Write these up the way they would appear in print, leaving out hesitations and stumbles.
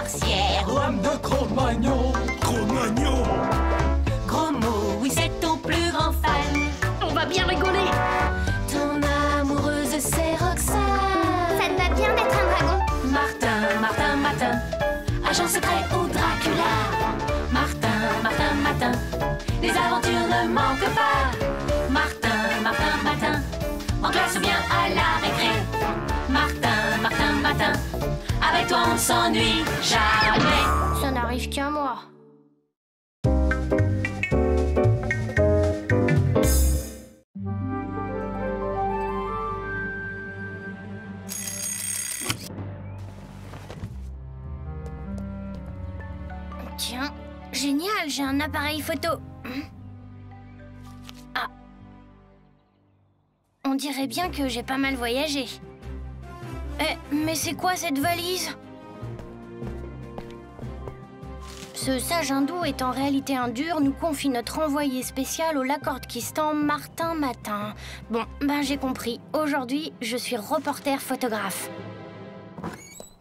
sorcière. Lame de Cro-Magnon. Cro-Magnon. Gros mot, oui, c'est ton plus grand fan. On va bien rigoler. Ton amoureuse, c'est Roxane. Ça te va bien d'être un dragon? Martin, Martin, Matin, agent secret ou Dracula. Martin, Martin, Matin, les aventures ne manquent pas. Martin, Martin, Matin, en classe ou bien à la récré. Martin, Martin, Matin, avec toi on ne s'ennuie jamais. Ça n'arrive qu'à moi. Tiens, génial, j'ai un appareil photo. Ah. On dirait bien que j'ai pas mal voyagé. Mais c'est quoi cette valise? Ce sage hindou est en réalité un dur, nous confie notre envoyé spécial au Lakordkistan, Martin Matin. Bon, ben j'ai compris. Aujourd'hui, je suis reporter photographe.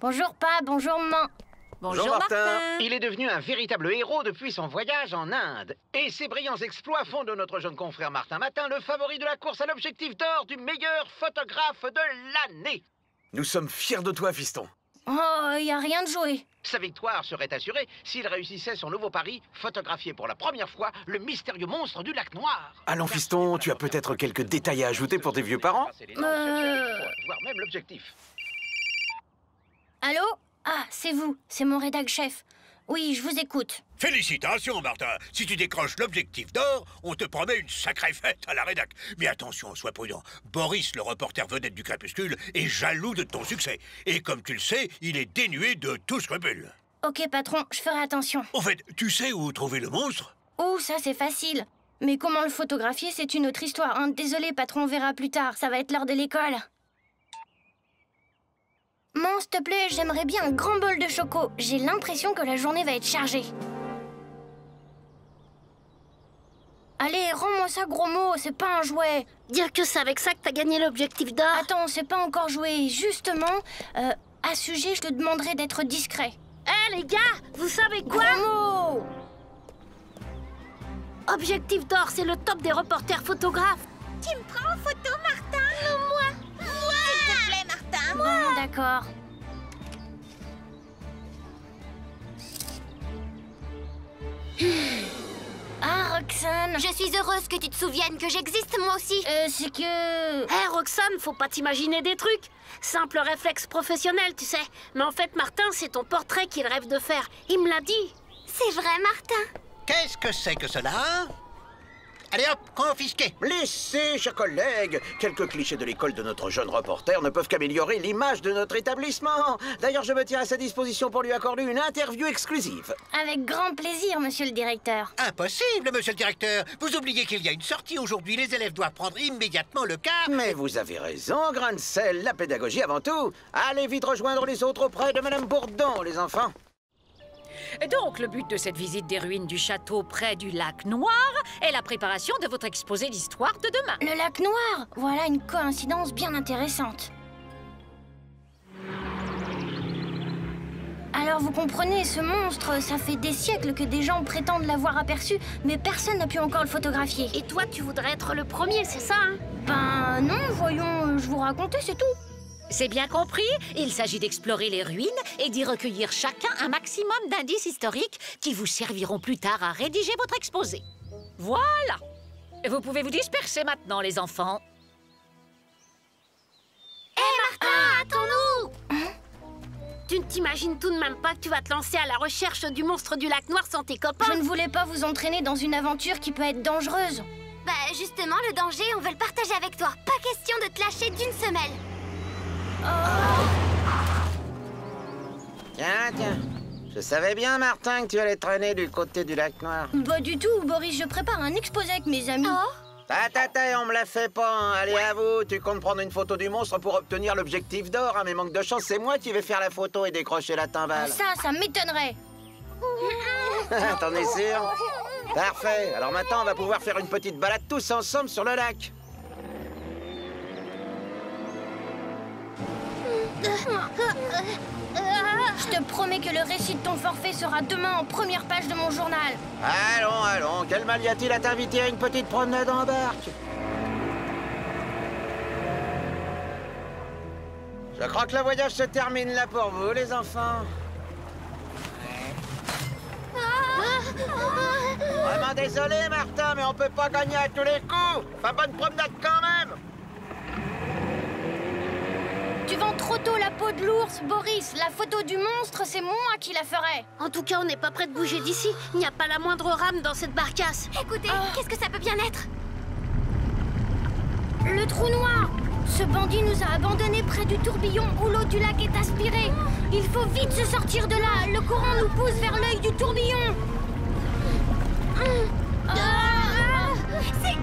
Bonjour Pa, bonjour maman. Bonjour Martin. Il est devenu un véritable héros depuis son voyage en Inde. Et ses brillants exploits font de notre jeune confrère Martin Matin le favori de la course à l'objectif d'or du meilleur photographe de l'année. Nous sommes fiers de toi, fiston. Oh, y a rien de joué. Sa victoire serait assurée s'il réussissait son nouveau pari, photographier pour la première fois le mystérieux monstre du lac Noir. Allons, fiston, tu as peut-être quelques détails à ajouter pour tes vieux parents? Voire même l'objectif. Allô? Ah, c'est vous, c'est mon rédac chef. Oui, je vous écoute. Félicitations, Martin. Si tu décroches l'objectif d'or, on te promet une sacrée fête à la rédac. Mais attention, sois prudent. Boris, le reporter vedette du Crépuscule, est jaloux de ton succès. Et comme tu le sais, il est dénué de tout scrupule. Ok, patron, je ferai attention. En fait, tu sais où trouver le monstre? Oh, ça c'est facile. Mais comment le photographier, c'est une autre histoire, hein. Désolé, patron, on verra plus tard. Ça va être l'heure de l'école. Maman, s'il te plaît, j'aimerais bien un grand bol de choco. J'ai l'impression que la journée va être chargée. Allez, rends-moi ça, gros mot, c'est pas un jouet. Dire que c'est avec ça que t'as gagné l'objectif d'or. Attends, c'est pas encore joué. Justement, à ce sujet, je te demanderai d'être discret. Eh les gars, vous savez quoi? Gros mot! Objectif d'or, c'est le top des reporters photographes. Tu me prends en photo, Martin? Non, moi. S'il te plaît, Martin. Bon, d'accord. Ah, Roxane. Je suis heureuse que tu te souviennes que j'existe, moi aussi. C'est que... Eh Roxane, faut pas t'imaginer des trucs. Simple réflexe professionnel, tu sais. Mais en fait, Martin, c'est ton portrait qu'il rêve de faire. Il me l'a dit. C'est vrai, Martin. Qu'est-ce que c'est que cela? Allez hop, confisqué. Laissez, chers collègues. Quelques clichés de l'école de notre jeune reporter ne peuvent qu'améliorer l'image de notre établissement. D'ailleurs, je me tiens à sa disposition pour lui accorder une interview exclusive. Avec grand plaisir, monsieur le directeur. Impossible, monsieur le directeur. Vous oubliez qu'il y a une sortie aujourd'hui. Les élèves doivent prendre immédiatement le car. Mais vous avez raison, grain de sel, la pédagogie avant tout. Allez vite rejoindre les autres auprès de Madame Bourdon, les enfants. Donc, le but de cette visite des ruines du château près du lac Noir est la préparation de votre exposé d'histoire de demain. Le lac Noir? Voilà une coïncidence bien intéressante. Alors vous comprenez, ce monstre, ça fait des siècles que des gens prétendent l'avoir aperçu, mais personne n'a pu encore le photographier. Et toi, tu voudrais être le premier, c'est ça, hein? Ben non, voyons, je vous racontais, c'est tout. C'est bien compris. Il s'agit d'explorer les ruines et d'y recueillir chacun un maximum d'indices historiques qui vous serviront plus tard à rédiger votre exposé. Voilà. Vous pouvez vous disperser maintenant, les enfants. Hé, Martin, attends-nous! Tu ne t'imagines tout de même pas que tu vas te lancer à la recherche du monstre du lac Noir sans tes copains? Je ne voulais pas vous entraîner dans une aventure qui peut être dangereuse. Bah justement, le danger, on veut le partager avec toi. Pas question de te lâcher d'une semelle. Tiens. Je savais bien, Martin, que tu allais traîner du côté du lac Noir. Pas du tout, Boris, je prépare un exposé avec mes amis. On me la fait pas, hein. Allez, à vous, tu comptes prendre une photo du monstre pour obtenir l'objectif d'or, hein, mais manque de chance, c'est moi qui vais faire la photo et décrocher la timbale. Ça m'étonnerait. T'en es sûr? Parfait, alors maintenant on va pouvoir faire une petite balade tous ensemble sur le lac. Je te promets que le récit de ton forfait sera demain en première page de mon journal. Allons, allons, quel mal y a-t-il à t'inviter à une petite promenade en barque? Je crois que le voyage se termine là pour vous, les enfants. Vraiment désolé, Martin, mais on peut pas gagner à tous les coups. Enfin, bonne promenade quand même. Tu vends trop tôt la peau de l'ours, Boris. La photo du monstre, c'est moi qui la ferai. En tout cas, on n'est pas prêt de bouger d'ici. Il n'y a pas la moindre rame dans cette barcasse. Écoutez, qu'est-ce que ça peut bien être? Le trou noir. Ce bandit nous a abandonnés près du tourbillon où l'eau du lac est aspirée. Il faut vite se sortir de là. Le courant nous pousse vers l'œil du tourbillon. C'est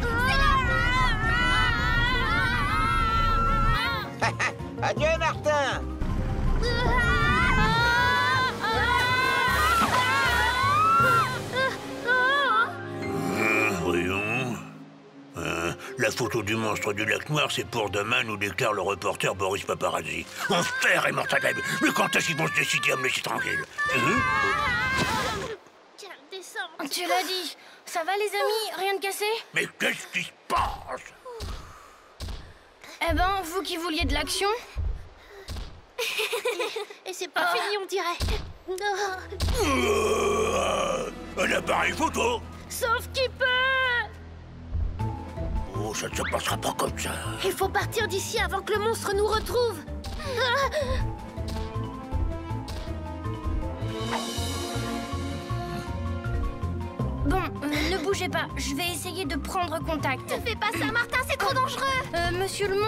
Adieu, Martin. Voyons. La photo du monstre du lac Noir, c'est pour demain, nous déclare le reporter Boris Paparazzi. Enfer et mortadelle. Mais quand est-ce qu'ils vont se décider à me laisser tranquille? Tiens, descends. Tu l'as dit. Ça va, les amis? Rien de cassé? Mais qu'est-ce qui se passe? Eh ben, vous qui vouliez de l'action. Et c'est pas fini, on dirait. Un appareil photo? Sauf qui peut. Oh, ça ne se passera pas comme ça. Il faut partir d'ici avant que le monstre nous retrouve. Bon, ne bougez pas. Je vais essayer de prendre contact. Ne fais pas ça, Martin, c'est trop dangereux. Monsieur le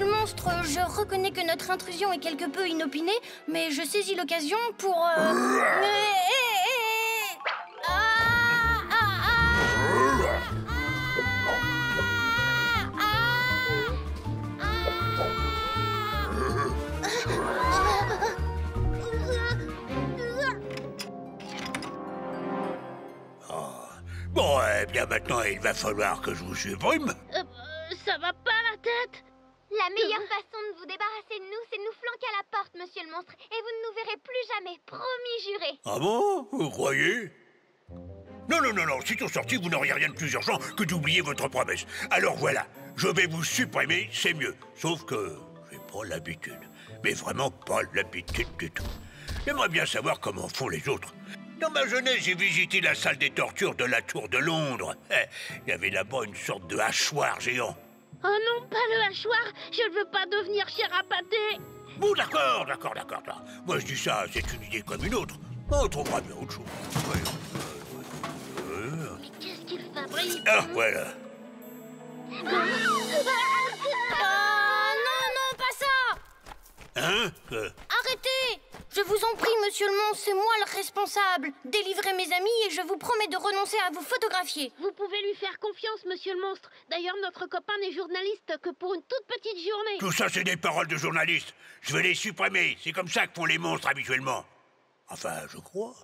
monstre, je reconnais que notre intrusion est quelque peu inopinée, mais je saisis l'occasion pour... Bon, eh bien maintenant, il va falloir que je vous supprime. Ça va pas la tête? La meilleure façon de vous débarrasser de nous, c'est de nous flanquer à la porte, monsieur le monstre. Et vous ne nous verrez plus jamais, promis juré. Ah bon? Vous croyez? Non, non, non, non, sitôt sorti, vous n'auriez rien de plus urgent que d'oublier votre promesse. Alors voilà, je vais vous supprimer, c'est mieux. Sauf que j'ai pas l'habitude. Mais vraiment pas l'habitude du tout. J'aimerais bien savoir comment font les autres. Dans ma jeunesse, j'ai visité la salle des tortures de la Tour de Londres. Il y avait là-bas une sorte de hachoir géant. Oh non, pas le hachoir. Je ne veux pas devenir chair à pâté. Bon, d'accord. Moi, je dis ça, c'est une idée comme une autre. On trouvera bien autre chose. Mais qu'est-ce qu'il fabrique? Ah, voilà. non, pas ça! Hein? Arrêtez! Je vous en prie, monsieur le monstre, c'est moi le responsable. Délivrez mes amis et je vous promets de renoncer à vous photographier. Vous pouvez lui faire confiance, monsieur le monstre. D'ailleurs, notre copain n'est journaliste que pour une toute petite journée. Tout ça, c'est des paroles de journalistes. Je vais les supprimer. C'est comme ça que font les monstres habituellement. Enfin, je crois.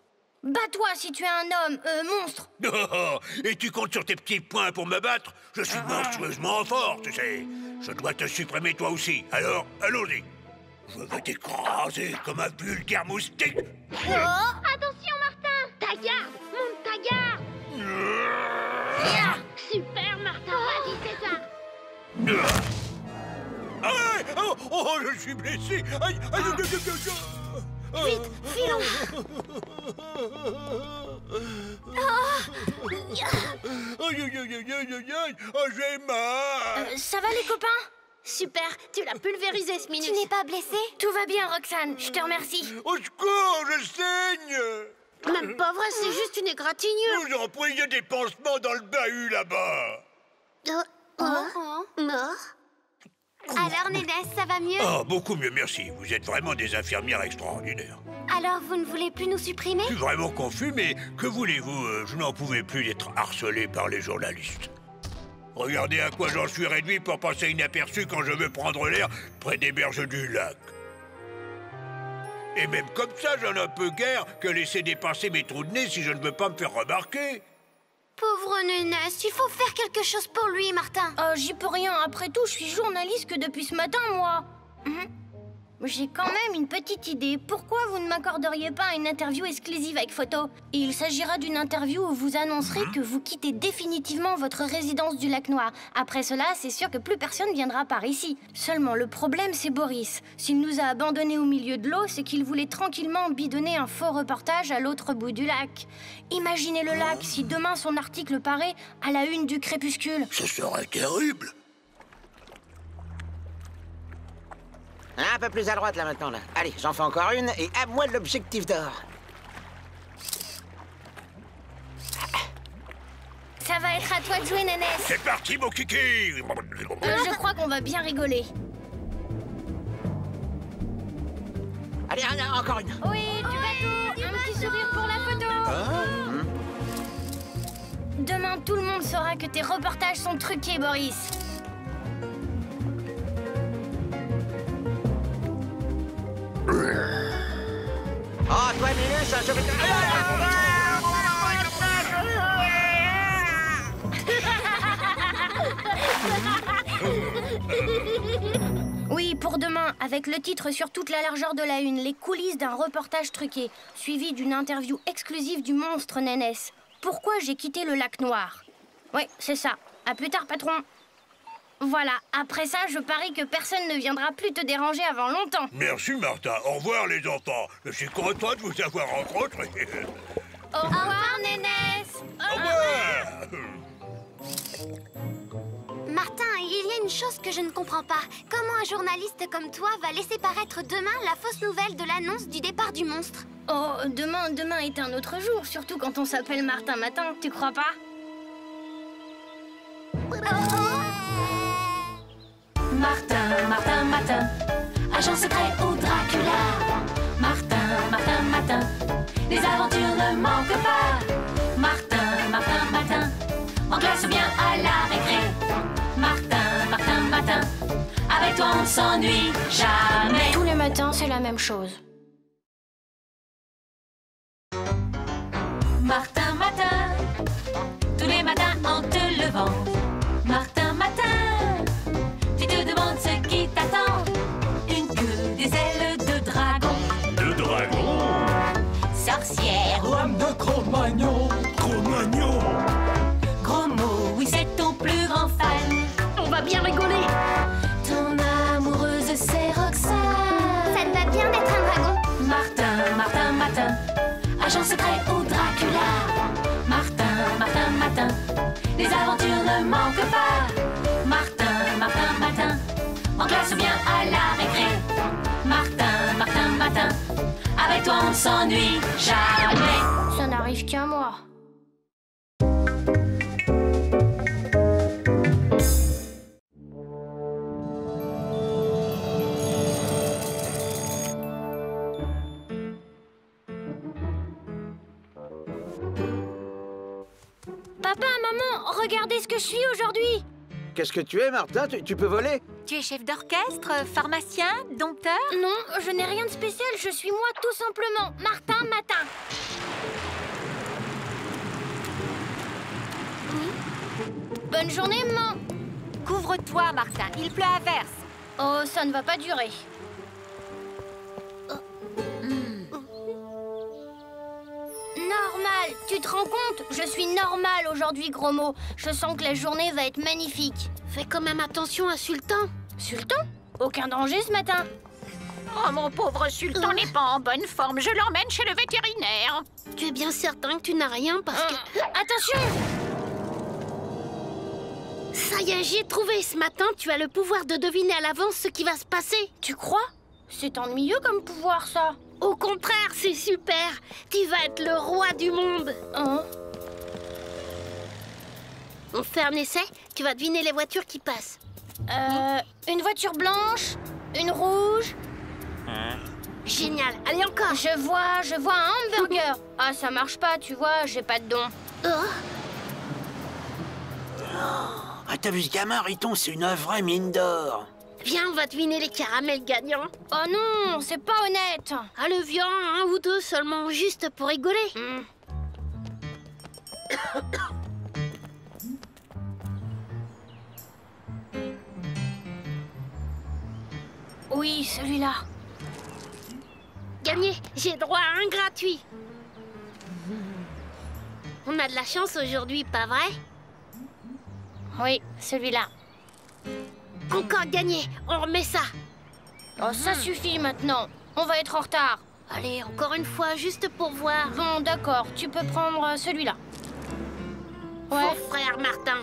Bats-toi si tu es un homme, monstre. Oh, et tu comptes sur tes petits poings pour me battre? Je suis monstrueusement fort, tu sais. Je dois te supprimer toi aussi. Alors, allons-y. Je vais t'écraser comme un vulgaire moustique. Attention, Martin. Ta garde, monte ta garde. Super, Martin, vas-y, c'est ça. Aïe! Oh, je suis blessé. Aïe, aïe, Vite, filons. Aïe, oh, j'ai mal. Ça va les copains? Super, tu l'as pulvérisé ce minute. Tu n'es pas blessé? Tout va bien, Roxane, je te remercie. Au secours, je saigne. Même pas vrai, c'est juste une égratignure. Vous en priez des pansements dans le bahut là-bas. Mort. Alors, Nénès, ça va mieux? Oh, beaucoup mieux, merci. Vous êtes vraiment des infirmières extraordinaires. Alors, vous ne voulez plus nous supprimer? Je suis vraiment confus, mais que voulez-vous? Je n'en pouvais plus d'être harcelé par les journalistes. Regardez à quoi j'en suis réduit pour passer inaperçu quand je veux prendre l'air près des berges du lac. Et même comme ça, j'en ai un peu guère que laisser dépasser mes trous de nez si je ne veux pas me faire remarquer. Pauvre Nénès, il faut faire quelque chose pour lui, Martin. J'y peux rien, après tout, je suis journaliste que depuis ce matin, moi. J'ai quand même une petite idée. Pourquoi vous ne m'accorderiez pas une interview exclusive avec photo? Et il s'agira d'une interview où vous annoncerez que vous quittez définitivement votre résidence du Lac Noir. Après cela, c'est sûr que plus personne viendra par ici. Seulement, le problème, c'est Boris. S'il nous a abandonnés au milieu de l'eau, c'est qu'il voulait tranquillement bidonner un faux reportage à l'autre bout du lac. Imaginez le lac si demain son article paraît à la une du Crépuscule. Ce serait terrible. Un peu plus à droite, là, maintenant, là. Allez, j'en fais encore une, et à moi l'objectif d'or. Ça va être à toi de jouer, Nénès. C'est parti, mon kiki. Je crois qu'on va bien rigoler. Allez, encore une. Oui, tu vas tout. Un petit sourire pour la photo. Demain, tout le monde saura que tes reportages sont truqués, Boris. Oh, toi, Minus, je vais te... Oui, pour demain, avec le titre sur toute la largeur de la une, les coulisses d'un reportage truqué, suivi d'une interview exclusive du monstre Nénès. Pourquoi j'ai quitté le Lac Noir? Oui, c'est ça. À plus tard, patron. Voilà, après ça, je parie que personne ne viendra plus te déranger avant longtemps. Merci, Martin. Au revoir, les enfants. Je suis content de vous avoir rencontrés. Au revoir, Nénès. Au revoir. Martin, il y a une chose que je ne comprends pas. Comment un journaliste comme toi va laisser paraître demain la fausse nouvelle de l'annonce du départ du monstre? Oh, demain est un autre jour, surtout quand on s'appelle Martin Matin, tu crois pas? Martin, Martin, Matin, agent secret ou Dracula. Martin, Martin, Matin, les aventures ne manquent pas. Martin, Martin, Matin, en classe ou bien à la récré. Martin, Martin, Matin, avec toi on ne s'ennuie jamais. Tous les matins, c'est la même chose. Martin, Matin, tous les matins en te levant. Martin, Matin, tu te demandes ce qui t'attend. Une queue, des ailes de dragon. De dragon. Sorcière, Lame de Cro-Magnon. Cro-Magnon. gros mot, oui c'est ton plus grand fan. On va bien rigoler. Ton amoureuse c'est Roxane. Ça te va bien d'être un dragon? Martin, Martin, Matin, agent secret ou Dracula. Martin, Martin, Matin, les aventures ne manquent pas. Martin, Martin, Matin, en classe ou bien à la récré. Martin, Martin, Matin, avec toi on ne s'ennuie jamais. Ça n'arrive qu'à moi. Papa, maman, regardez ce que je suis aujourd'hui. Qu'est-ce que tu es, Martin? Tu peux voler? Tu es chef d'orchestre, pharmacien, dompteur? Non, je n'ai rien de spécial, je suis moi tout simplement, Martin Matin. Bonne journée, maman. Couvre-toi, Martin, il pleut à verse. Oh, ça ne va pas durer. Normal, tu te rends compte? Je suis normale aujourd'hui, gros mot. Je sens que la journée va être magnifique. Fais quand même attention à Sultan. Sultan? Aucun danger ce matin. Oh, mon pauvre sultan n'est pas en bonne forme. Je l'emmène chez le vétérinaire. Tu es bien certain que tu n'as rien parce que... Attention! Ça y est, j'ai trouvé. Ce matin, tu as le pouvoir de deviner à l'avance ce qui va se passer. Tu crois? C'est ennuyeux comme pouvoir, ça. Au contraire, c'est super. Tu vas être le roi du monde. Hein? On fait un essai. Tu vas deviner les voitures qui passent. Une voiture blanche, une rouge. Génial. Allez, encore. Je vois un hamburger. Ah, ça marche pas, tu vois, j'ai pas de don. Ah, t'as vu ce gamin, Riton? C'est une vraie mine d'or. Viens, on va deviner les caramels gagnants. Oh non, c'est pas honnête. Allez, viens, un ou deux seulement, juste pour rigoler. Oui, celui-là. gagné. J'ai droit à un gratuit. On a de la chance aujourd'hui, pas vrai? Oui, celui-là. Encore gagné. On remet ça. Oh, ça suffit maintenant. On va être en retard. Allez, encore une fois, juste pour voir. Bon, d'accord. Tu peux prendre celui-là. Ouais. Faux frère Martin.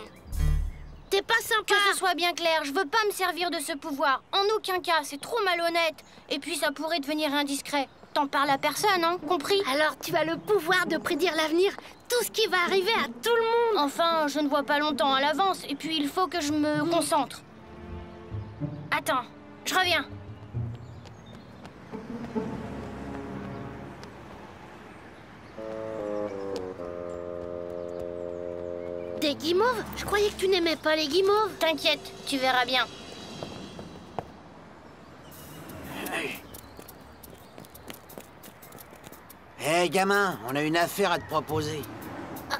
T'es pas sympa. Que ce soit bien clair, je veux pas me servir de ce pouvoir. En aucun cas, c'est trop malhonnête. Et puis ça pourrait devenir indiscret. T'en parles à personne, hein, compris? Alors tu as le pouvoir de prédire l'avenir, tout ce qui va arriver à tout le monde. Enfin, je ne vois pas longtemps à l'avance. Et puis il faut que je me concentre. Attends, je reviens. Des guimauves? Je croyais que tu n'aimais pas les guimauves. T'inquiète, tu verras bien. Hé, gamin, on a une affaire à te proposer.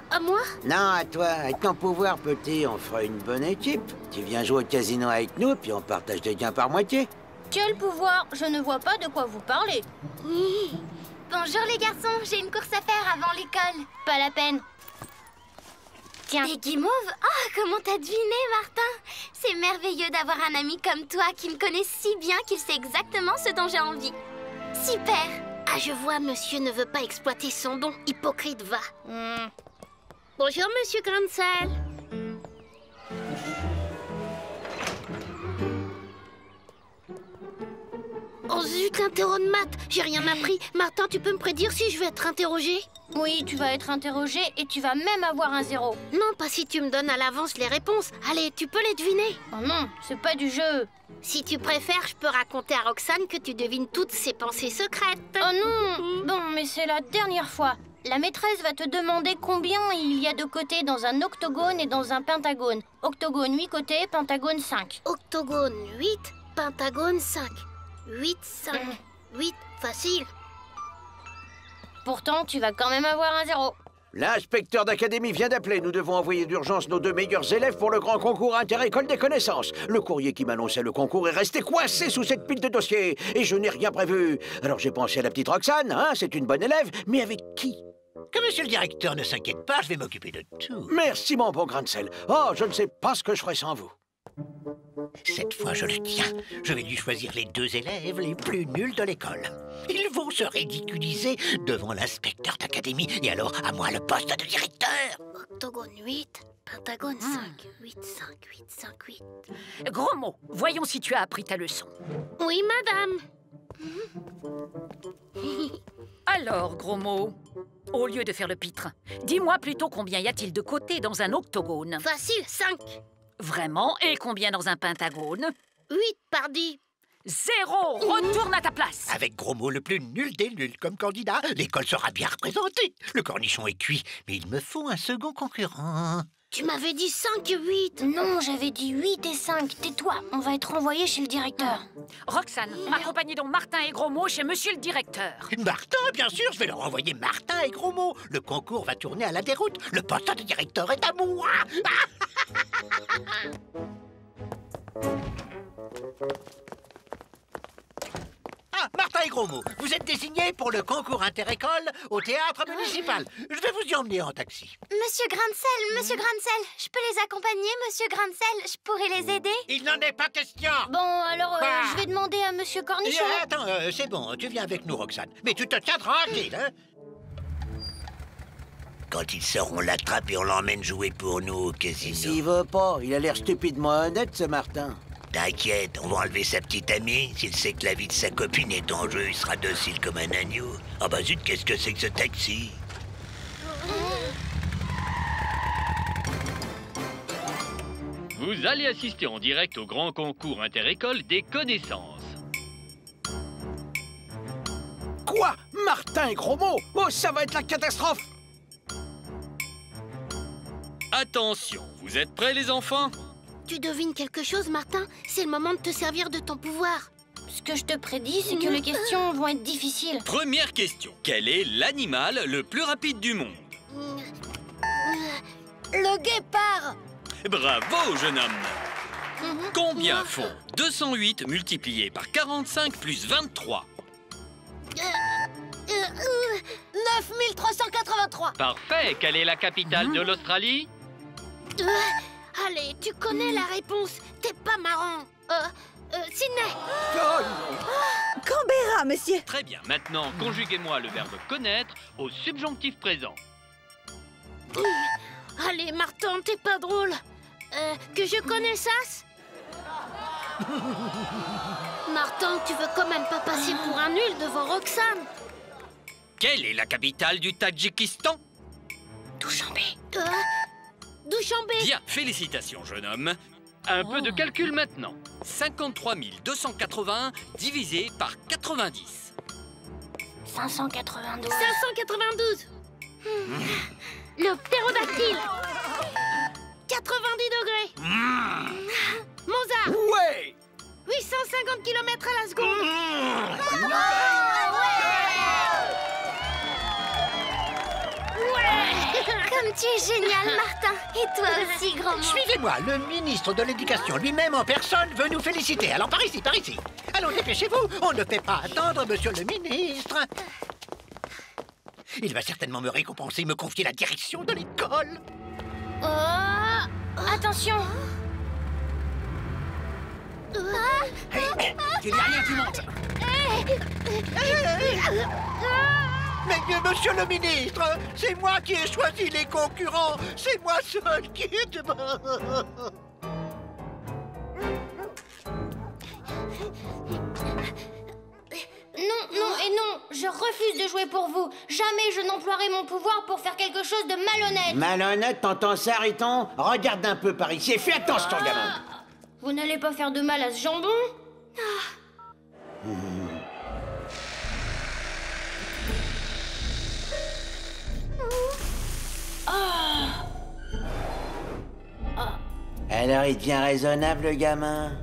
À moi? Non, à toi. Avec ton pouvoir, petit, on fera une bonne équipe. Tu viens jouer au casino avec nous, puis on partage des gains par moitié. Quel pouvoir? Je ne vois pas de quoi vous parlez. Bonjour les garçons, j'ai une course à faire avant l'école. Pas la peine. Tiens. Des guimauves? Oh, comment t'as deviné, Martin? C'est merveilleux d'avoir un ami comme toi qui me connaît si bien qu'il sait exactement ce dont j'ai envie. Super! Ah, je vois, monsieur ne veut pas exploiter son don. Hypocrite, va. Bonjour, monsieur Grancel. Oh zut, l'interro de maths. J'ai rien appris. Martin, tu peux me prédire si je vais être interrogé? Oui, tu vas être interrogé et tu vas même avoir un 0. Non, pas si tu me donnes à l'avance les réponses. Allez, tu peux les deviner. Oh non, c'est pas du jeu. Si tu préfères, je peux raconter à Roxane que tu devines toutes ses pensées secrètes. Oh non. Bon, mais c'est la dernière fois. La maîtresse va te demander combien il y a de côtés dans un octogone et dans un pentagone. Octogone 8 côtés, pentagone 5. Octogone 8, pentagone 5. 8, 5. 8, facile. Pourtant, tu vas quand même avoir un 0. L'inspecteur d'académie vient d'appeler. Nous devons envoyer d'urgence nos 2 meilleurs élèves pour le grand concours inter-école des connaissances. Le courrier qui m'annonçait le concours est resté coincé sous cette pile de dossiers. Et je n'ai rien prévu. Alors j'ai pensé à la petite Roxane, hein, c'est une bonne élève. Mais avec qui? Que monsieur le directeur ne s'inquiète pas, je vais m'occuper de tout. Merci, mon bon Grancel. Oh, je ne sais pas ce que je ferais sans vous. Cette fois, je le tiens. Je vais lui choisir les 2 élèves les plus nuls de l'école. Ils vont se ridiculiser devant l'inspecteur d'académie. Et alors, à moi le poste de directeur. Octogone 8, pentagone 5. 8, 5, 8, 5, 8. Gros mot, voyons si tu as appris ta leçon. Oui, madame. Alors, gros mot, au lieu de faire le pitre, dis-moi plutôt combien y a-t-il de côtés dans un octogone? Facile, 5. Vraiment? Et combien dans un pentagone? 8, pardi. 0! Retourne à ta place! Avec Gros Mot le plus nul des nuls comme candidat, l'école sera bien représentée. Le cornichon est cuit, mais il me faut un second concurrent. Tu m'avais dit 5 et 8. Non, j'avais dit 8 et 5. Tais-toi, on va être renvoyé chez le directeur. Roxane, accompagnez donc Martin et Gros Mot chez monsieur le directeur. Martin, bien sûr, je vais leur envoyer Martin et Gros Mot. Le concours va tourner à la déroute. Le poste de directeur est à moi. Ah, Martin et Gros Mot, vous êtes désignés pour le concours inter-école au théâtre municipal. Je vais vous y emmener en taxi. Monsieur Grancel, je peux les accompagner, monsieur Grancel? Je pourrais les aider? Il n'en est pas question. Bon, alors, Quoi? je vais demander à monsieur Cornichon. Attends, c'est bon, tu viens avec nous, Roxane. Mais tu te tiens tranquille, hein? Quand ils sauront la trappe et on l'emmène jouer pour nous au casino. S'il veut pas, il a l'air stupidement honnête, ce Martin. T'inquiète, on va enlever sa petite amie. S'il sait que la vie de sa copine est en jeu, il sera docile comme un agneau. Ah bah zut, qu'est-ce que c'est que ce taxi? Vous allez assister en direct au grand concours inter-école des connaissances. Quoi? Martin et Gros Mot? Oh, ça va être la catastrophe! Attention, vous êtes prêts les enfants? Tu devines quelque chose, Martin? C'est le moment de te servir de ton pouvoir. Ce que je te prédis, c'est que les questions vont être difficiles. Première question. Quel est l'animal le plus rapide du monde? Le guépard! Bravo, jeune homme! Combien font 208 multiplié par 45 plus 23? chiffre 183. Parfait. Quelle est la capitale de l'Australie? Allez, tu connais la réponse. T'es pas marrant. Sydney. Canberra, monsieur. Très bien. Maintenant, conjuguez-moi le verbe connaître au subjonctif présent. Allez, Martin, t'es pas drôle. Que je connaissasse? Martin, tu veux quand même pas passer pour un nul devant Roxane? Quelle est la capitale du Tadjikistan? Douchambé. Douchambé. Bien, félicitations, jeune homme. Un peu de calcul maintenant. 53 281 divisé par 90. 592. 592. Le ptérodactyle. 90 degrés. Mozart. Ouais! 850 km à la seconde. Comme tu es génial, Martin. Et toi aussi, grand mot. Suivez-moi, le ministre de l'Éducation lui-même en personne veut nous féliciter. Alors par ici, par ici. Allons, dépêchez-vous, on ne fait pas attendre monsieur le ministre. Il va certainement me récompenser, me confier la direction de l'école. Attention. Hey, il n'y a rien qui monte. Mais monsieur le ministre, c'est moi qui ai choisi les concurrents. C'est moi seul qui est demain. Non, non et non. Je refuse de jouer pour vous. Jamais je n'emploierai mon pouvoir pour faire quelque chose de malhonnête. Malhonnête, t'entends ça, Riton? Regarde un peu par ici et fais attention, gamin. Vous n'allez pas faire de mal à ce jambon? Alors, il devient raisonnable, le gamin?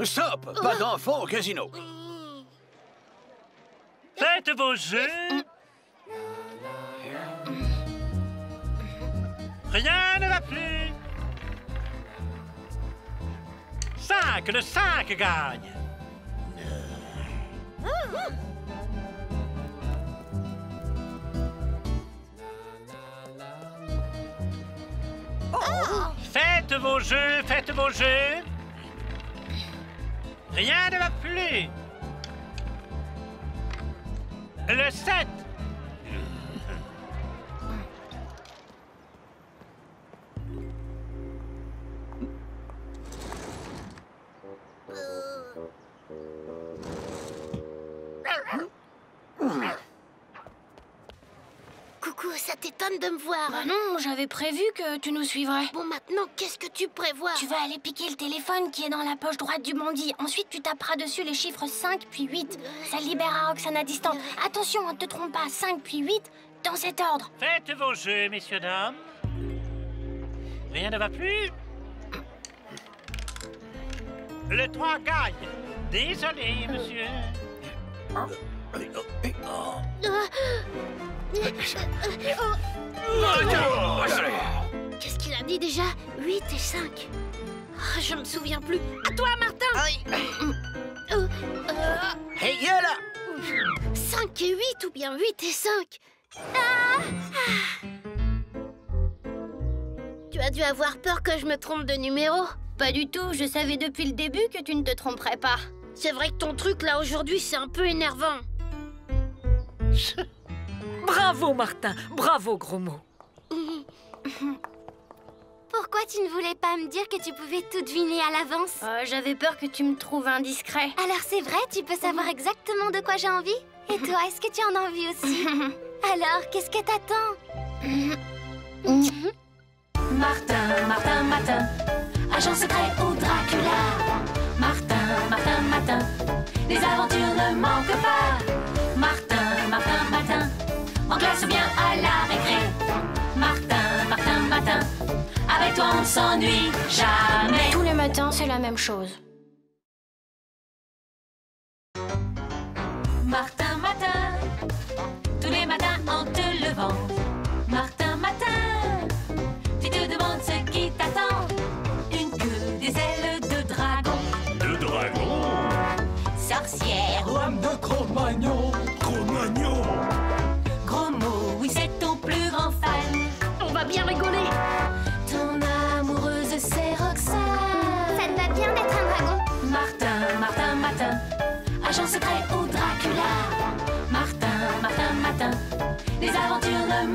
Stop! Pas d'enfants au casino! Faites vos jeux. Rien ne va plus. 5, le 5 gagne. Faites vos jeux, faites vos jeux. Rien ne va plus. Le 7. Coucou, ça t'étonne de me voir? Bah non, j'avais prévu que tu nous suivrais. Bon, maintenant, qu'est-ce que tu prévois? Tu vas aller piquer le téléphone qui est dans la poche droite du bandit. Ensuite, tu taperas dessus les chiffres 5 puis 8. Ça libérera Roxane à distance. Attention, ne te trompe pas, 5 puis 8, dans cet ordre. Faites vos jeux, messieurs, dames. Rien ne va plus. Le 3 gagne. Désolé, monsieur. Qu'est-ce qu'il a dit déjà? 8 et 5. Oh, je me souviens plus. À toi, Martin. Hey, là! 5 et 8 ou bien 8 et 5. Tu as dû avoir peur que je me trompe de numéro? Pas du tout, je savais depuis le début que tu ne te tromperais pas. C'est vrai que ton truc là aujourd'hui c'est un peu énervant. Bravo, Martin. Bravo, gros mot. Pourquoi tu ne voulais pas me dire que tu pouvais tout deviner à l'avance? J'avais peur que tu me trouves indiscret. Alors c'est vrai, tu peux savoir exactement de quoi j'ai envie? Et toi, est-ce que tu en as envie aussi? Alors, qu'est-ce que t'attends? Martin, Martin, Martin, agent secret ou Dracula. Martin, Martin, Martin, les aventures ne manquent pas. Martin, Martin, Martin, en classe ou bien à la récré. Martin, Martin, Martin, avec toi on ne s'ennuie jamais. Tous les matins, c'est la même chose. Martin, Martin, tous les matins en te levant.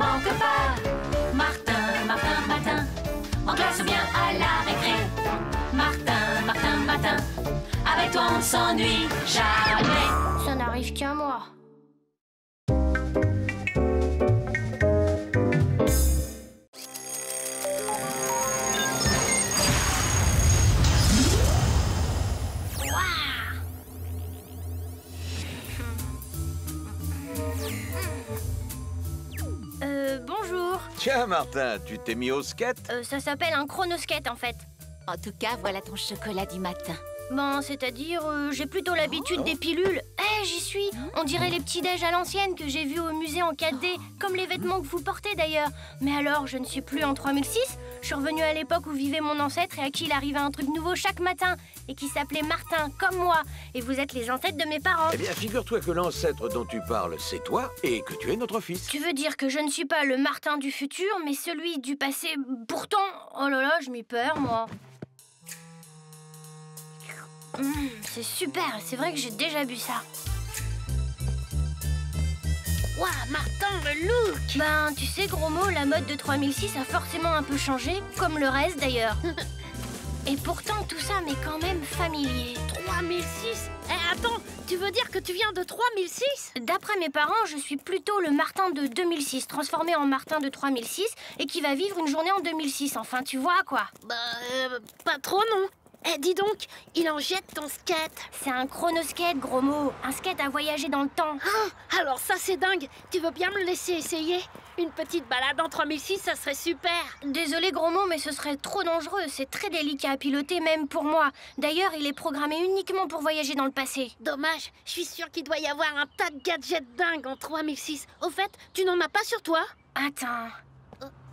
manque pas. Martin, Martin, Matin, en classe ou bien à la récré. Martin, Martin, Matin, avec toi on ne s'ennuie jamais. Ça n'arrive qu'à moi. Bonjour. Tiens, Martin, tu t'es mis au skate? Ça s'appelle un chronoskate en fait. En tout cas, voilà ton chocolat du matin. Bon, c'est-à-dire, j'ai plutôt l'habitude des pilules. J'y suis. On dirait les petits déj à l'ancienne que j'ai vus au musée en 4D, comme les vêtements que vous portez d'ailleurs. Mais alors, je ne suis plus en 3006. Je suis revenue à l'époque où vivait mon ancêtre et à qui il arrivait un truc nouveau chaque matin et qui s'appelait Martin, comme moi. Et vous êtes les ancêtres de mes parents. Eh bien, figure-toi que l'ancêtre dont tu parles, c'est toi et que tu es notre fils. Tu veux dire que je ne suis pas le Martin du futur, mais celui du passé? Pourtant, oh là là, je m'y perds, moi. C'est super, c'est vrai que j'ai déjà bu ça. Waouh, Martin, le look! Ben, tu sais, gros mot, la mode de 3006 a forcément un peu changé, comme le reste d'ailleurs. Et pourtant, tout ça m'est quand même familier. 3006? Attends, tu veux dire que tu viens de 3006? D'après mes parents, je suis plutôt le Martin de 2006, transformé en Martin de 3006, et qui va vivre une journée en 2006, enfin, tu vois, quoi. Bah, pas trop, non. Dis donc, il en jette ton skate. C'est un chronoskate, gros mot. Un skate à voyager dans le temps. Ah, alors ça, c'est dingue. Tu veux bien me laisser essayer? Une petite balade en 3006, ça serait super. Désolé, gros mot, mais ce serait trop dangereux. C'est très délicat à piloter, même pour moi. D'ailleurs, il est programmé uniquement pour voyager dans le passé. Dommage. Je suis sûre qu'il doit y avoir un tas de gadgets dingues en 3006. Au fait, tu n'en as pas sur toi? Attends...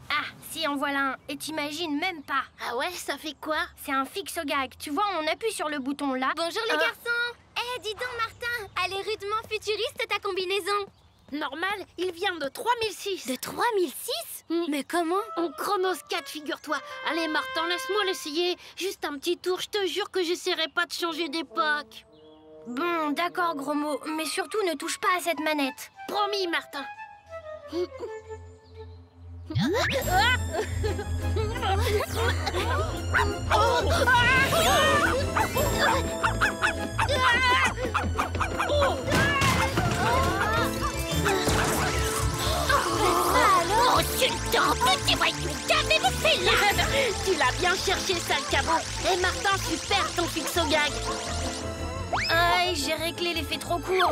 Ah, si, en voilà un. Et t'imagines même pas. Ah ouais, ça fait quoi? C'est un fixe-gag. Tu vois, on appuie sur le bouton là. Bonjour les garçons. Dis donc, Martin, elle est rudement futuriste ta combinaison. Normal, il vient de 3006. De 3006? Mais comment? En chronoskate, figure-toi. Allez, Martin, laisse-moi l'essayer. Juste un petit tour, je te jure que j'essaierai pas de changer d'époque. Bon, d'accord, gros mot. Mais surtout, ne touche pas à cette manette. Promis, Martin. Oh, sultan, petit voyou, qu'avez-vous fait là? Tu l'as bien cherché, sale cabot. Et Martin, super ton fixe au gag. Aïe, j'ai réglé l'effet trop court.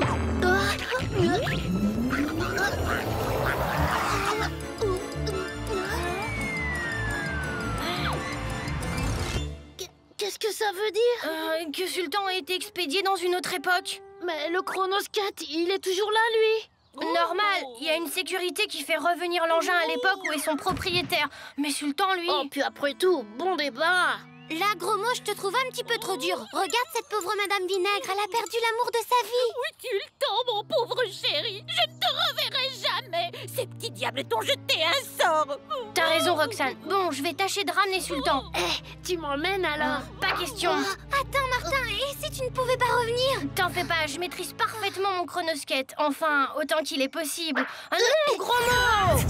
Qu'est-ce que ça veut dire? Que Sultan a été expédié dans une autre époque. Mais le chronoskate, il est toujours là, lui. Normal, il y a une sécurité qui fait revenir l'engin à l'époque où est son propriétaire. Mais Sultan, lui... Oh, puis après tout, bon débat. Là, gros mot, je te trouve un petit peu trop dur. Regarde cette pauvre Madame Vinaigre, elle a perdu l'amour de sa vie. Oui, Sultan, mon pauvre chéri, je ne te reverrai jamais. Ces petits diables t'ont jeté un sort. T'as raison, Roxane. Bon, je vais tâcher de ramener Sultan. Tu m'emmènes alors? Pas question. Attends, Martin, et si tu ne pouvais pas revenir? T'en fais pas, je maîtrise parfaitement mon chronoskate. Enfin, autant qu'il est possible. Ah non, gros mot!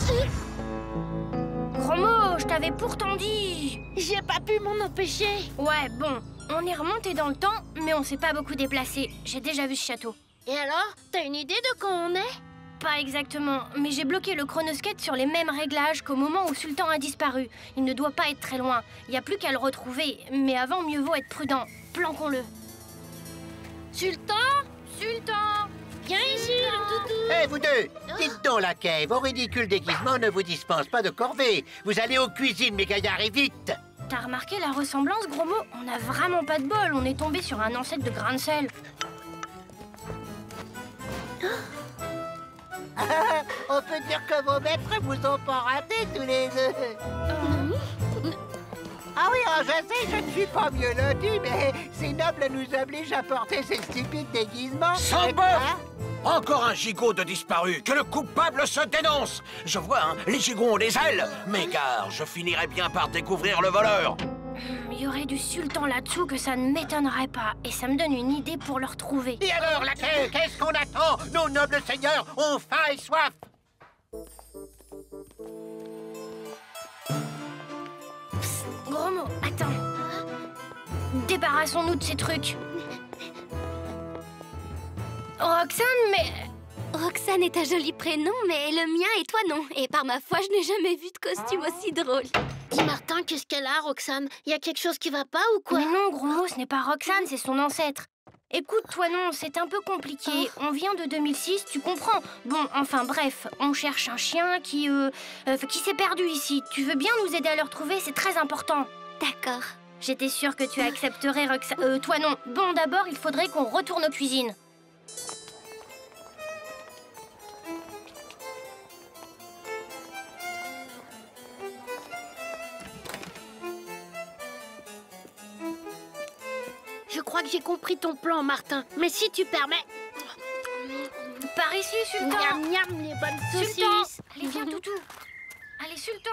Gros mot, je t'avais pourtant dit. J'ai pas pu m'en empêcher. Ouais, bon, on est remonté dans le temps, mais on s'est pas beaucoup déplacé. J'ai déjà vu ce château. Et alors, t'as une idée de quand on est? Pas exactement, mais j'ai bloqué le chronoskate sur les mêmes réglages qu'au moment où Sultan a disparu. Il ne doit pas être très loin. Il n'y a plus qu'à le retrouver. Mais avant, mieux vaut être prudent. Planquons-le. Sultan? Sultan! Viens ici, le toutou. Hé, vous deux, dites donc la cave, vos ridicules déguisements ne vous dispensent pas de corvée. Vous allez aux cuisines, mes gaillards, et vite. T'as remarqué la ressemblance, gros mot? On a vraiment pas de bol, on est tombé sur un ancêtre de grain de sel. On peut dire que vos maîtres vous ont pas raté tous les deux. Ah oui, je sais, je ne suis pas mieux loti, mais ces nobles nous obligent à porter ces stupides déguisements. Sans bœuf! Encore un gigot de disparu, que le coupable se dénonce. Je vois, hein, les gigots ont des ailes, mais gare, je finirai bien par découvrir le voleur. Il y aurait du sultan là-dessous que ça ne m'étonnerait pas, et ça me donne une idée pour le retrouver. Et alors, laquelle? Qu'est-ce qu'on attend? Nos nobles seigneurs ont faim et soif. Débarrassons-nous de ces trucs. Roxane, mais... Roxane est un joli prénom, mais le mien et toi non. Et par ma foi, je n'ai jamais vu de costume aussi drôle. Dis Martin, qu'est-ce qu'elle a, Roxane? Il y a quelque chose qui va pas ou quoi? Mais non, gros mot, ce n'est pas Roxane, c'est son ancêtre. Écoute, toi non, c'est un peu compliqué. On vient de 2006, tu comprends. Bon, enfin bref, on cherche un chien qui s'est perdu ici. Tu veux bien nous aider à le retrouver? C'est très important. D'accord. J'étais sûre que tu accepterais, Roxane. Toi non. Bon, d'abord, il faudrait qu'on retourne aux cuisines. Je crois que j'ai compris ton plan, Martin. Mais si tu permets... Par ici, Sultan. Miam, miam, les bonnes Sultan. saucisses. Allez, viens, Toutou. Allez, Sultan.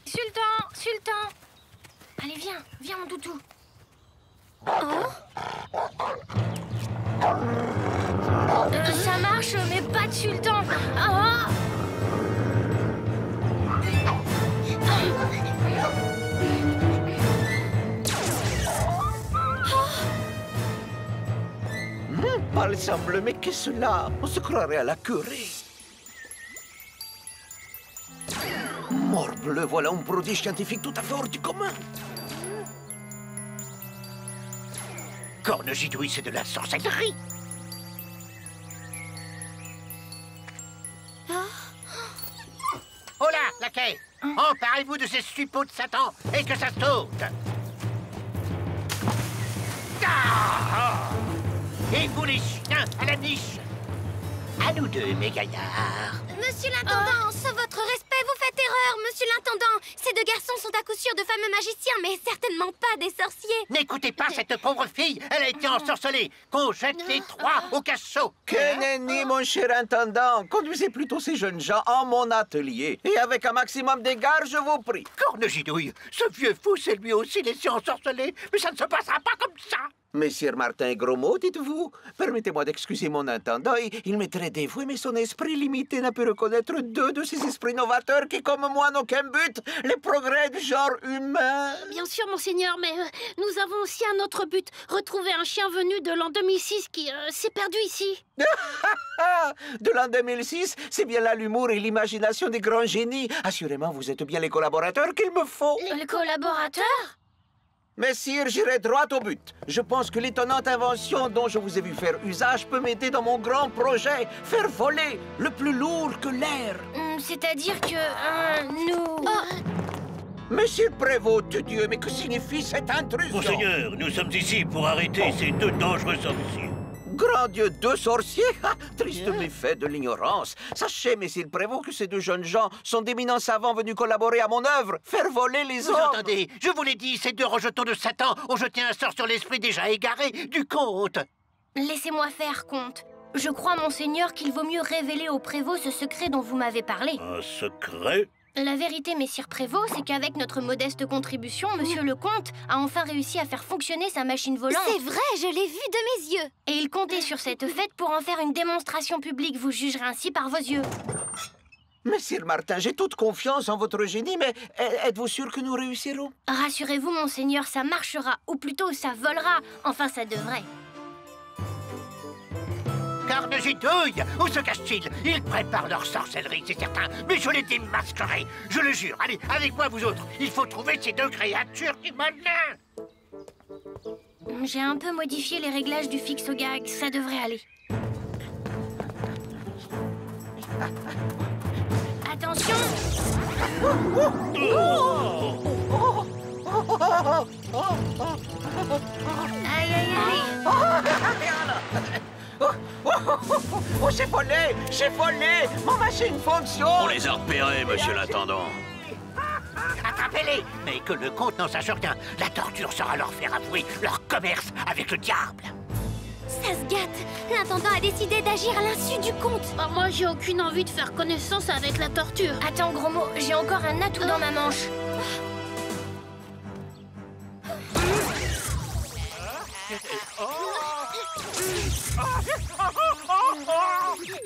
Sultan, Sultan. Allez, viens, mon Toutou. Ça marche, mais pas de Sultan. Palsamble, mais qu'est-ce cela? On se croirait à la curée. Morbleu, voilà un prodige scientifique tout à fait hors du commun. Cornegidouille, c'est de la sorcellerie. Oh là, laquais! Emparez-vous de ces suppôts de Satan et que ça saute! Et vous les chiens à la niche! À nous deux, mes gaillards! Monsieur l'intendant, sauf votre respect, vous faites erreur, monsieur l'intendant. Ces deux garçons sont à coup sûr de fameux magiciens, mais certainement pas des sorciers. N'écoutez pas cette pauvre fille, elle a été ensorcelée. Qu'on jette les trois au cachot. Que nenni, mon cher intendant. Conduisez plutôt ces jeunes gens en mon atelier. Et avec un maximum d'égard, je vous prie. Cornegidouille, ce vieux fou s'est lui aussi laissé ensorceler, mais ça ne se passera pas comme ça. Messire Martin Grosmot, dites-vous? Permettez-moi d'excuser mon intendant. Il m'est très dévoué, mais son esprit limité n'a pu reconnaître deux de ces esprits novateurs qui, comme moi, n'ont qu'un but, les progrès du genre humain. Bien sûr, monseigneur, mais nous avons aussi un autre but. Retrouver un chien venu de l'an 2006 qui s'est perdu ici. De l'an 2006, c'est bien là l'humour et l'imagination des grands génies. Assurément, vous êtes bien les collaborateurs qu'il me faut. Les collaborateurs? Messire, j'irai droit au but. Je pense que l'étonnante invention dont je vous ai vu faire usage peut m'aider dans mon grand projet, faire voler le plus lourd que l'air. C'est-à-dire que nous... Monsieur le prévôt de Dieu, mais que signifie cette intrusion? Monseigneur, nous sommes ici pour arrêter ces deux dangereux sorciers. Grand Dieu, deux sorciers? Triste méfait de l'ignorance. Sachez, messire le prévôt, que ces deux jeunes gens sont d'éminents savants venus collaborer à mon œuvre, faire voler les hommes. Vous entendez? Je vous l'ai dit, ces deux rejetons de Satan ont jeté un sort sur l'esprit déjà égaré du comte. Laissez-moi faire, comte. Je crois, monseigneur, qu'il vaut mieux révéler au prévôt ce secret dont vous m'avez parlé. Un secret? La vérité, messire prévôt, c'est qu'avec notre modeste contribution, monsieur le comte a enfin réussi à faire fonctionner sa machine volante. C'est vrai, je l'ai vu de mes yeux. Et il comptait sur cette fête pour en faire une démonstration publique. Vous jugerez ainsi par vos yeux. Messire Martin, j'ai toute confiance en votre génie, mais êtes-vous sûr que nous réussirons? Rassurez-vous, monseigneur, ça marchera. Ou plutôt, ça volera. Enfin, ça devrait. Cornegidouille, où se cache-t-il? Ils préparent leur sorcellerie, c'est certain, mais je les démasquerai, je le jure. Allez, avec moi, vous autres. Il faut trouver ces deux créatures qui m'énervent. J'ai un peu modifié les réglages du fixe-gag. Ça devrait aller. Attention! Aïe, aïe, aïe! Oh, j'ai volé! J'ai volé! Mon machine fonctionne! On les a repérés, monsieur l'intendant. Attrapez-les! Mais que le comte n'en sache rien. La torture sera leur faire avouer leur commerce avec le diable. Ça se gâte. L'intendant a décidé d'agir à l'insu du comte. Moi, j'ai aucune envie de faire connaissance avec la torture. Attends, gros mot, j'ai encore un atout dans ma manche.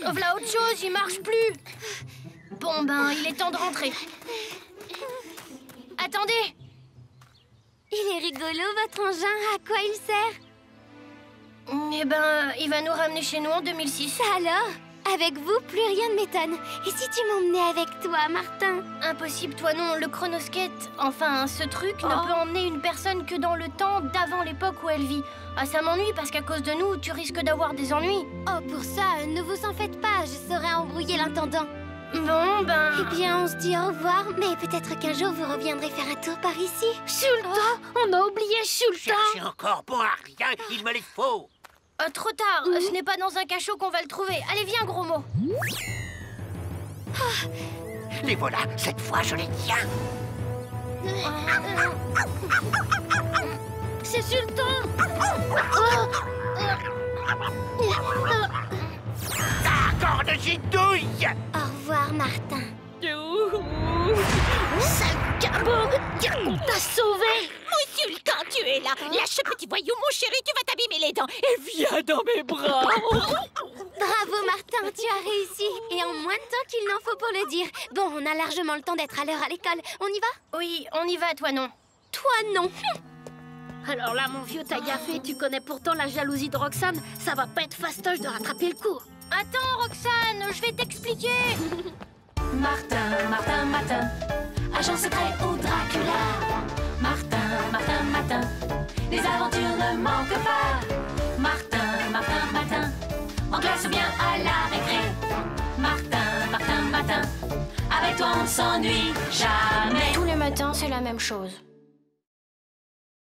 Voilà autre chose, il marche plus. Bon ben, il est temps de rentrer. Attendez. Il est rigolo, votre engin. À quoi il sert? Eh ben, il va nous ramener chez nous en 2006. Ça alors? Avec vous, plus rien ne m'étonne. Et si tu m'emmenais avec toi, Martin? Impossible, toi non. Le chronoskate, enfin, ce truc ne peut emmener une personne que dans le temps d'avant l'époque où elle vit. Ah, ça m'ennuie parce qu'à cause de nous, tu risques d'avoir des ennuis. Oh, pour ça, ne vous en faites pas. Je saurai embrouiller l'intendant. Bon, ben... Eh bien, on se dit au revoir. Mais peut-être qu'un jour, vous reviendrez faire un tour par ici. Sultan! On a oublié Sultan! Cherchez encore bon à rien, il me les faut. trop tard, ce n'est pas dans un cachot qu'on va le trouver. Allez, viens, gros mot. Les voilà, cette fois je les tiens. C'est Sultan! Encore de gidouille. Au revoir, Martin. Sale cabot! On t'a sauvé! Sultan, tu es là. Lâche ce petit voyou, mon chéri, tu vas t'abîmer les dents. Et viens dans mes bras. Bravo, Martin, tu as réussi. Et en moins de temps qu'il n'en faut pour le dire. Bon, on a largement le temps d'être à l'heure à l'école. On y va? Oui, on y va, toi non. Toi non. Alors là, mon vieux taillafé, tu connais pourtant la jalousie de Roxane. Ça va pas être fastoche de rattraper le coup. Attends, Roxane, je vais t'expliquer. Martin, Martin, Martin, agent secret ou Dracula. Martin, Martin, Martin, les aventures ne manquent pas. Martin, Martin, Martin, en classe ou bien à la récré. Martin, Martin, Martin, avec toi on ne s'ennuie jamais. Tous les matins, c'est la même chose.